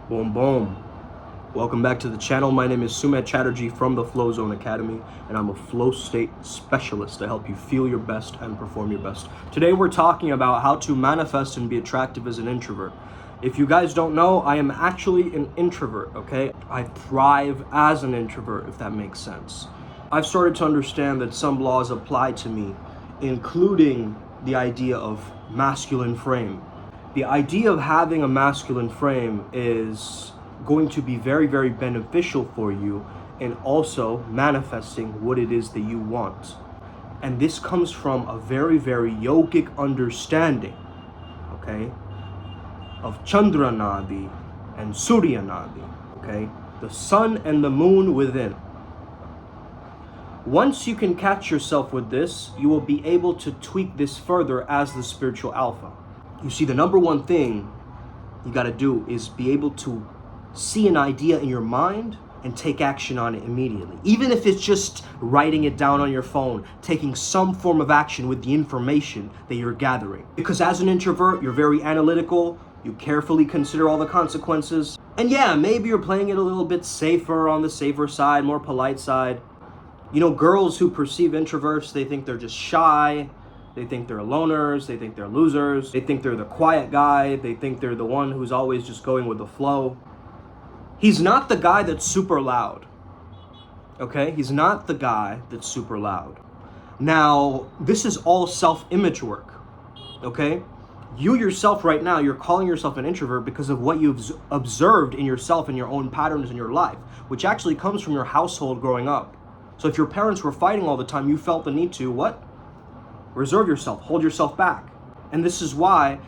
Boom, boom. Welcome back to the channel. My name is Sumet Chatterjee from the Flow Zone Academy, and I'm a flow state specialist to help you feel your best and perform your best. Today we're talking about how to manifest and be attractive as an introvert. If you guys don't know, I am actually an introvert, okay? I thrive as an introvert, if that makes sense. I've started to understand that some laws apply to me, including the idea of masculine frame. The idea of having a masculine frame is going to be very, very beneficial for you in also manifesting what it is that you want. And this comes from a very, very yogic understanding, okay, of Chandra Nadi and Surya Nadi, okay, the sun and the moon within. Once you can catch yourself with this, you will be able to tweak this further as the spiritual alpha. You see, the number one thing you got to do is be able to see an idea in your mind and take action on it immediately. Even if it's just writing it down on your phone, taking some form of action with the information that you're gathering. Because as an introvert, you're very analytical, you carefully consider all the consequences. And yeah, maybe you're playing it a little bit safer, on the safer side, more polite side. You know, girls who perceive introverts, they think they're just shy. They think they're loners, they think they're losers, they think they're the quiet guy, they think they're the one who's always just going with the flow. He's not the guy that's super loud, okay? He's not the guy that's super loud. Now, this is all self-image work, okay? You yourself right now, you're calling yourself an introvert because of what you've observed in yourself and your own patterns in your life, which actually comes from your household growing up. So if your parents were fighting all the time, you felt the need to, what? Reserve yourself, hold yourself back. And this is why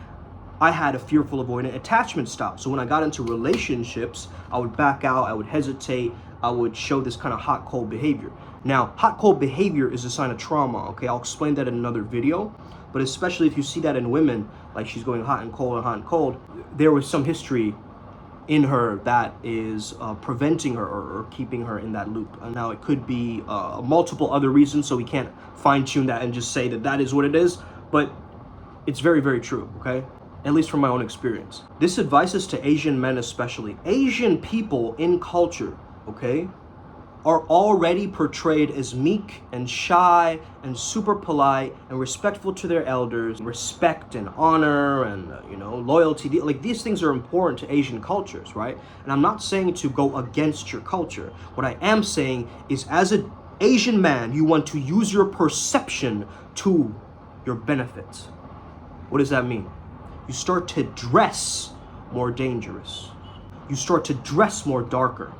I had a fearful avoidant attachment style. So when I got into relationships, I would back out, I would hesitate, I would show this kind of hot, cold behavior. Now, hot, cold behavior is a sign of trauma, okay? I'll explain that in another video, but especially if you see that in women, like she's going hot and cold and hot and cold, there was some history in her that is preventing her or keeping her in that loop. And now it could be multiple other reasons, so we can't fine tune that and just say that that is what it is, but it's very, very true, okay? At least from my own experience. This advice is to Asian men especially. Asian people in culture, okay, are already portrayed as meek and shy and super polite and respectful to their elders. Respect and honor and, loyalty. Like, these things are important to Asian cultures, right? And I'm not saying to go against your culture. What I am saying is, as an Asian man, you want to use your perception to your benefit. What does that mean? You start to dress more dangerous. You start to dress more darker,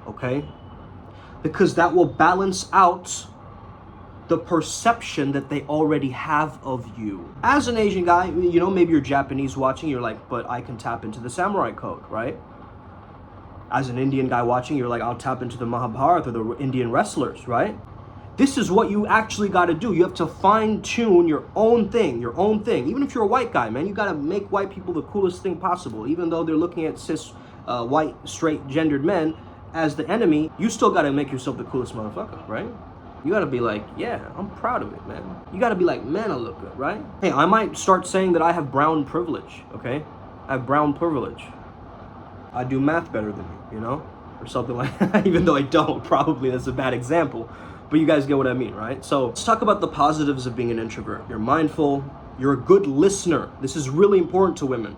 okay? Because that will balance out the perception that they already have of you. As an Asian guy, maybe you're Japanese watching, you're like, but I can tap into the samurai code, right? As an Indian guy watching, you're like, I'll tap into the Mahabharata or the Indian wrestlers, right? This is what you actually got to do. You have to fine tune your own thing. Even if you're a white guy, man, you got to make white people the coolest thing possible. Even though they're looking at cis, white, straight, gendered men as the enemy, you still got to make yourself the coolest motherfucker, right? You got to be like, yeah, I'm proud of it, man. You got to be like, man, I look good, right? Hey, I might start saying that I have brown privilege, okay? I have brown privilege. I do math better than you, or something like that. Even though I don't, probably that's a bad example. But you guys get what I mean, right? So let's talk about the positives of being an introvert. You're mindful, you're a good listener. This is really important to women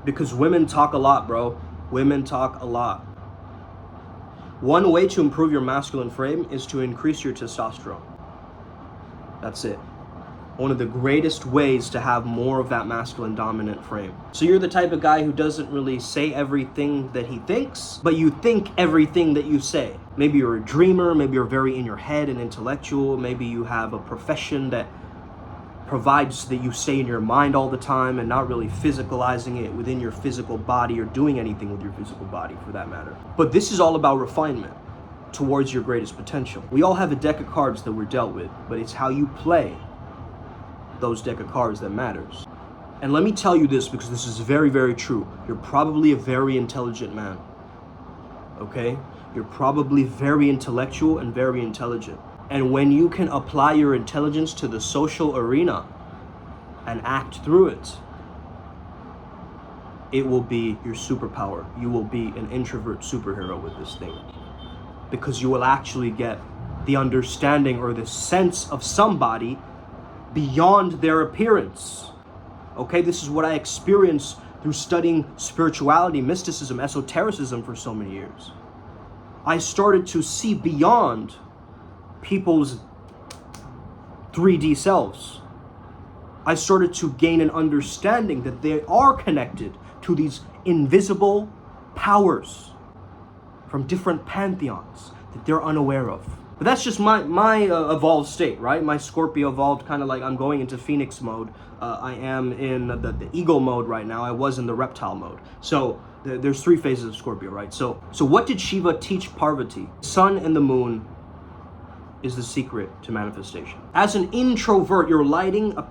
because women talk a lot, bro. Women talk a lot. One way to improve your masculine frame is to increase your testosterone. That's it. One of the greatest ways to have more of that masculine dominant frame. So you're the type of guy who doesn't really say everything that he thinks, but you think everything that you say. Maybe you're a dreamer, maybe you're very in your head and intellectual, maybe you have a profession that provides that you say in your mind all the time and not really physicalizing it within your physical body or doing anything with your physical body for that matter. But this is all about refinement towards your greatest potential. We all have a deck of cards that we're dealt with, but it's how you play those deck of cards that matters. And let me tell you this, because this is very, very true. You're probably a very intelligent man, okay? You're probably very intellectual and very intelligent. And when you can apply your intelligence to the social arena and act through it, it will be your superpower. You will be an introvert superhero with this thing, because you will actually get the understanding or the sense of somebody beyond their appearance. Okay, this is what I experienced through studying spirituality, mysticism, esotericism for so many years. I started to see beyond people's 3D selves. I started to gain an understanding that they are connected to these invisible powers from different pantheons that they're unaware of. But that's just my evolved state, right? My Scorpio evolved kind of like I'm going into Phoenix mode. I am in the eagle mode right now. I was in the reptile mode. So there's 3 phases of Scorpio, right? So what did Shiva teach Parvati? Sun and the moon is the secret to manifestation. As an introvert, you're lighting a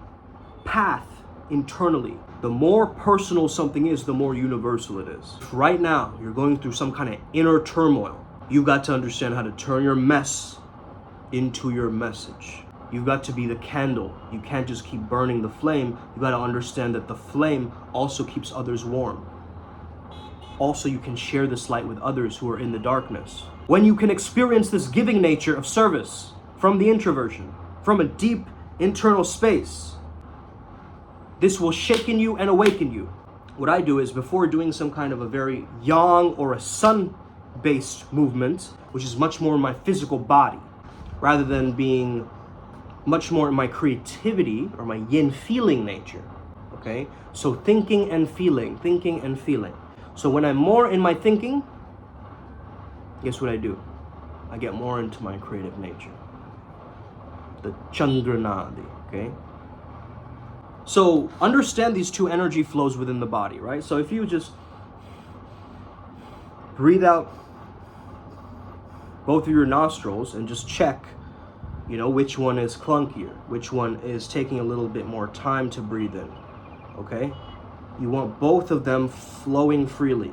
path internally. The more personal something is, the more universal it is. Right now, you're going through some kind of inner turmoil. You've got to understand how to turn your mess into your message. You've got to be the candle. You can't just keep burning the flame. You've got to understand that the flame also keeps others warm. Also, you can share this light with others who are in the darkness. When you can experience this giving nature of service from the introversion, from a deep internal space, this will shaken you and awaken you. What I do is, before doing some kind of a very yang or a sun-based movement, which is much more in my physical body, rather than being much more in my creativity or my yin feeling nature, okay? So thinking and feeling. So when I'm more in my thinking, guess what I do? I get more into my creative nature. The Chandranadi, okay? So understand these 2 energy flows within the body, right? So if you just breathe out both of your nostrils and just check, which one is clunkier, which one is taking a little bit more time to breathe in, okay? You want both of them flowing freely.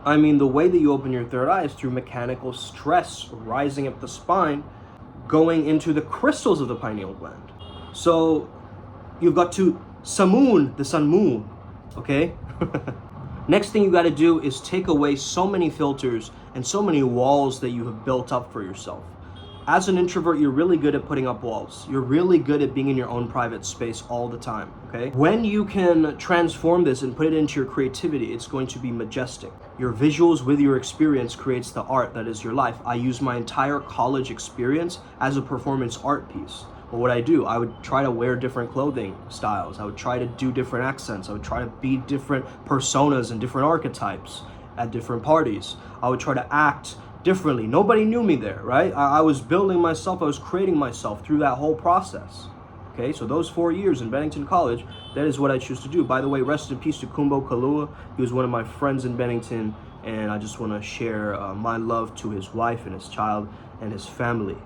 I mean, the way that you open your third eye is through mechanical stress rising up the spine, going into the crystals of the pineal gland. So you've got to Samoon, the sun moon, okay? Next thing you got to do is take away so many filters and so many walls that you have built up for yourself. As an introvert, you're really good at putting up walls. You're really good at being in your own private space all the time, okay? When you can transform this and put it into your creativity, it's going to be majestic. Your visuals with your experience creates the art that is your life. I use my entire college experience as a performance art piece. But what I do, I would try to wear different clothing styles. I would try to do different accents. I would try to be different personas and different archetypes at different parties. I would try to act differently. Nobody knew me there, right? I was building myself. I was creating myself through that whole process. Okay, so those 4 years in Bennington College, that is what I choose to do. By the way, rest in peace to Kumbo Kalua. He was one of my friends in Bennington, and I just want to share my love to his wife and his child and his family.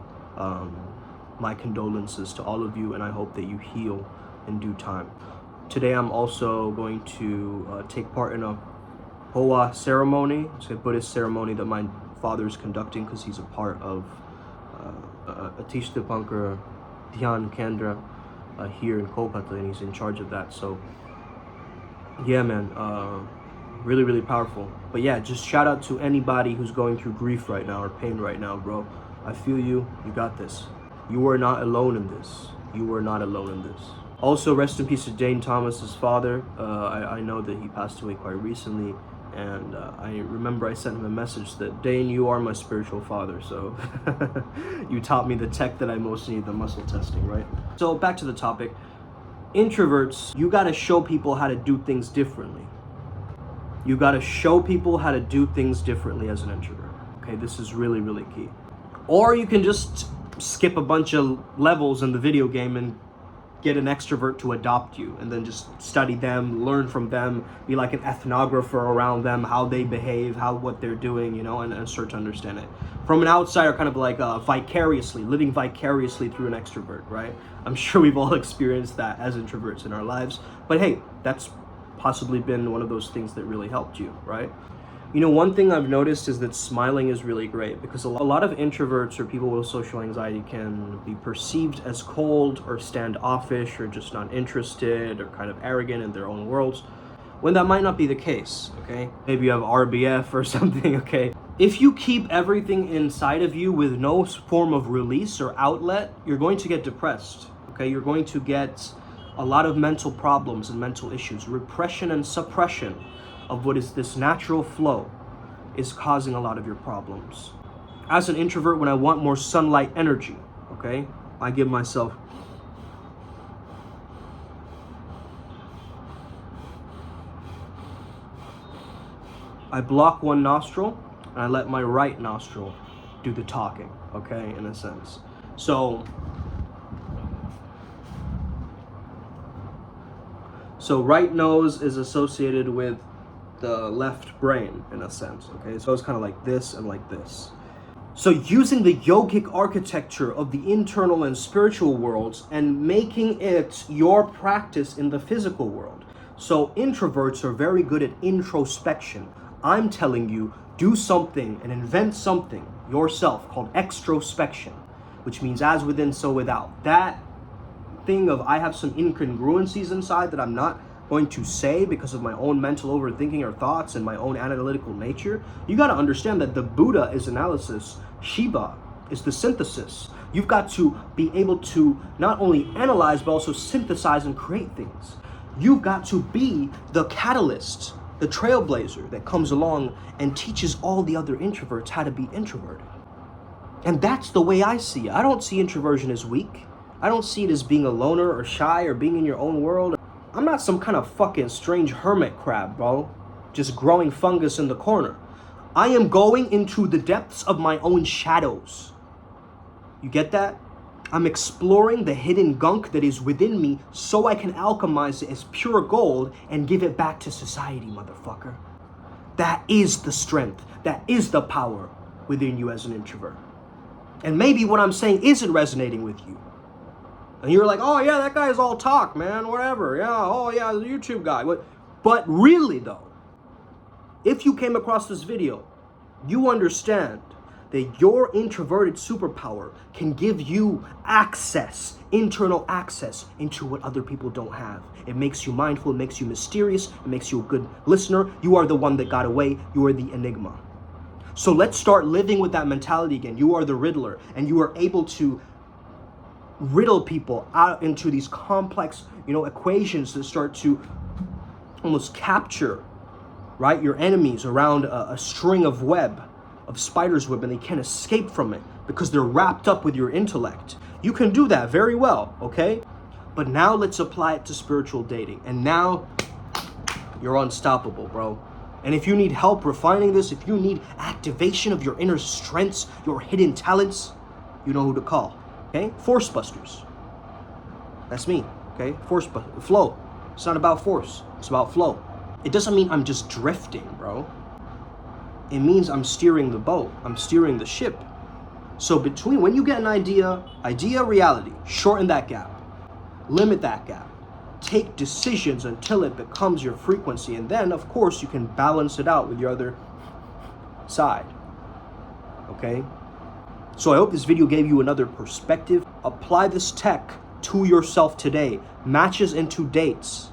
My condolences to all of you, and I hope that you heal in due time. Today I'm also going to take part in a Hoa ceremony. It's a Buddhist ceremony that my father is conducting because he's a part of Atish Dipankar Dhyan Kendra here in Kolkata, and he's in charge of that. So yeah, man, really, really powerful. But yeah, just shout out to anybody who's going through grief right now or pain right now, bro. I feel you. You got this. You are not alone in this. You are not alone in this. Also, rest in peace to Dane Thomas's father. I know that he passed away quite recently, and I remember I sent him a message that, Dane, you are my spiritual father, so you taught me the tech that I most need, the muscle testing, right? So back to the topic. Introverts, you gotta show people how to do things differently. You gotta show people how to do things differently as an introvert. Okay, this is really, really key. Or you can just skip a bunch of levels in the video game and get an extrovert to adopt you, and then just study them, learn from them, be like an ethnographer around them, how they behave, what they're doing, and start to understand it. From an outsider, kind of like living vicariously through an extrovert, right? I'm sure we've all experienced that as introverts in our lives, but hey, that's possibly been one of those things that really helped you, right? One thing I've noticed is that smiling is really great, because a lot of introverts or people with social anxiety can be perceived as cold or standoffish or just not interested or kind of arrogant in their own worlds. when that might not be the case, okay? Maybe you have RBF or something, okay? If you keep everything inside of you with no form of release or outlet, you're going to get depressed, okay? You're going to get a lot of mental problems and mental issues. Repression and suppression of what is this natural flow is causing a lot of your problems. As an introvert, when I want more sunlight energy, okay, I give myself I block one nostril and I let my right nostril do the talking, okay, in a sense. So right nose is associated with the left brain in a sense, okay? So it's kind of like this and like this. So using the yogic architecture of the internal and spiritual worlds and making it your practice in the physical world. So introverts are very good at introspection. I'm telling you, do something and invent something yourself called extrospection, which means as within, so without. That thing of I have some incongruencies inside that I'm not going to say because of my own mental overthinking or thoughts and my own analytical nature. You got to understand that the Buddha is analysis, Shiva is the synthesis. You've got to be able to not only analyze but also synthesize and create things. You've got to be the catalyst, the trailblazer that comes along and teaches all the other introverts how to be introverted. And that's the way I see it. I don't see introversion as weak. I don't see it as being a loner or shy or being in your own world. I'm not some kind of fucking strange hermit crab, bro. Just growing fungus in the corner. I am going into the depths of my own shadows. You get that? I'm exploring the hidden gunk that is within me so I can alchemize it as pure gold and give it back to society, motherfucker. That is the strength. That is the power within you as an introvert. And maybe what I'm saying isn't resonating with you. And you're like, oh yeah, that guy is all talk, man, whatever. Yeah, oh yeah, the YouTube guy. But really though, if you came across this video, you understand that your introverted superpower can give you access, internal access into what other people don't have. It makes you mindful, it makes you mysterious, it makes you a good listener. You are the one that got away, you are the enigma. So let's start living with that mentality again. You are the Riddler, and you are able to riddle people out into these complex, equations that start to almost capture, right, your enemies around a string of web, of spider's web, and they can't escape from it because they're wrapped up with your intellect. You can do that very well, okay? But now let's apply it to spiritual dating. And now you're unstoppable, bro. And if you need help refining this, if you need activation of your inner strengths, your hidden talents, you know who to call, okay? Force busters. That's me, okay? Flow. It's not about force, it's about flow. It doesn't mean I'm just drifting, bro. It means I'm steering the boat, I'm steering the ship. So when you get an idea, reality, shorten that gap, limit that gap, take decisions until it becomes your frequency, and then of course you can balance it out with your other side, okay? So I hope this video gave you another perspective. Apply this tech to yourself today. Matches into dates,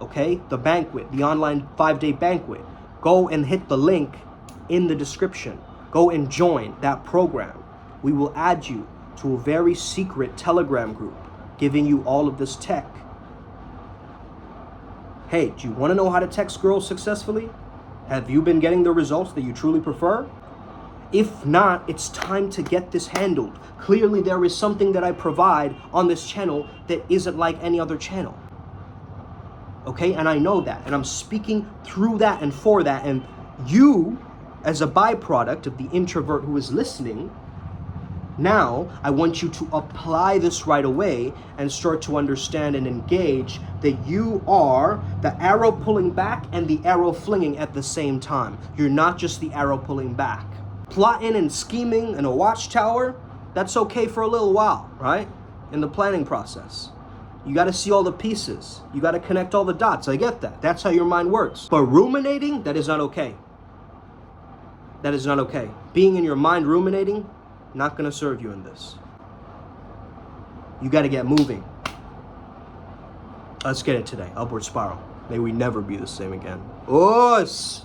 okay? The banquet, the online 5-day banquet. Go and hit the link in the description. Go and join that program. We will add you to a very secret Telegram group giving you all of this tech. Hey, do you want to know how to text girls successfully? Have you been getting the results that you truly prefer? If not, it's time to get this handled. Clearly there is something that I provide on this channel that isn't like any other channel. Okay, and I know that, and I'm speaking through that and for that, and you, as a byproduct of the introvert who is listening, now I want you to apply this right away and start to understand and engage that you are the arrow pulling back and the arrow flinging at the same time. You're not just the arrow pulling back. Plotting and scheming in a watchtower, that's okay for a little while, right? In the planning process. You got to see all the pieces. You got to connect all the dots. I get that. That's how your mind works. But ruminating, that is not okay. That is not okay. Being in your mind ruminating, not going to serve you in this. You got to get moving. Let's get it today. Upward spiral. May we never be the same again. Us!